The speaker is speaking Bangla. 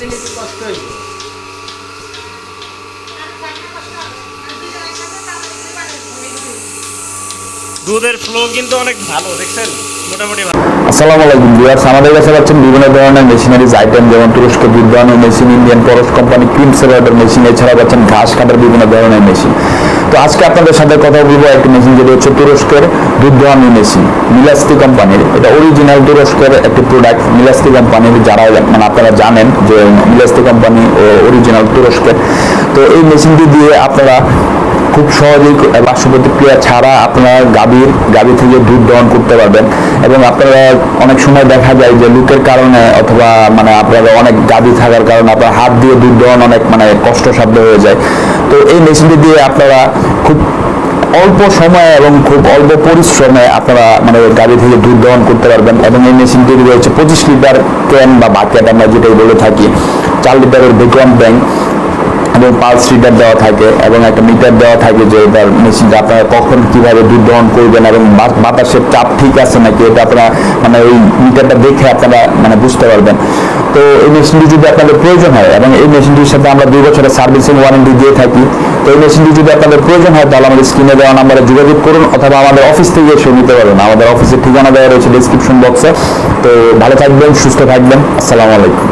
মেশিন একটু কষ্ট হইব। দুধের ফ্লো কিন্তু অনেক ভালো, দেখছেন মোটামুটি ভালো। আসসালামু আলাইকুম ভিউয়ার্স, আমাদের কাছে পাচ্ছেন বিভিন্ন ধরনের মেশিনারিজ আইটেম, যেমন তুরস্ক দুধ দোয়ানোর মেশিন, ইন্ডিয়ান পরশ কোম্পানি ক্রিম সেপারেটর মেশিন, এছাড়া পাচ্ছেন ঘাস কাটার বিভিন্ন ধরনের মেশিন। তো আজকে আপনাদের সাথে কথা বলবো একটি মেশিন, যেটি হচ্ছে তুরস্কের দুধ দোয়ানোর মেশিন, মিলাস্তি কোম্পানির। এটা অরিজিনাল তুরস্কের একটি প্রোডাক্ট, মিলাস্তি কোম্পানির। যারা মানে আপনারা জানেন যে মিলাস্তি কোম্পানি অরিজিনাল তুরস্কের। তো এই মেশিনটি দিয়ে আপনারা খুব সহজেই পার্শ্ব প্রতিক্রিয়া ছাড়া আপনারা গাভী থেকে দুধ দহন করতে পারবেন। এবং আপনারা অনেক সময় দেখা যায় যে লুকের কারণে অথবা মানে আপনারা অনেক গাভী থাকার কারণে আপনার হাত দিয়ে দুধ দহন অনেক মানে কষ্টসাধ্য হয়ে যায়। তো এই মেশিনটি দিয়ে আপনারা খুব অল্প সময়ে এবং খুব অল্প পরিশ্রমে আপনারা মানে গাভী থেকে দুধ দহন করতে পারবেন। এবং এই মেশিনটি রয়েছে 25 লিটার ক্যান বা বাকেট আমরা যেটাই বলে থাকি, 4 লিটারের ভ্যাকুয়াম ট্যাঙ্ক এবং পালস রিডার দেওয়া থাকে এবং একটা মিটার দেওয়া থাকে, যে এটার মেশিনটা আপনারা কখন কিভাবে দুধ দহন করবেন এবং বাতাসের চাপ ঠিক আছে নাকি, এটা আপনারা মানে ওই মিটারটা দেখে আপনারা মানে বুঝতে পারবেন। তো এই মেশিনটি যদি আপনাদের প্রয়োজন হয়, এবং এই মেশিনটির সাথে আমরা 2 বছরের সার্ভিসিং ওয়ারেন্টি দিয়ে থাকি, তো এই মেশিনটি যদি আপনাদের প্রয়োজন হয় তাহলে আমাদের স্ক্রিনে দেওয়া নাম্বারে যোগাযোগ করুন, অথবা আমাদের অফিস থেকে এসে নিতে পারবেন। আমাদের অফিসের ঠিকানা দেওয়া রয়েছে ডেসক্রিপশন বক্সে। তো ভালো থাকবেন, সুস্থ থাকবেন। আসসালামু আলাইকুম।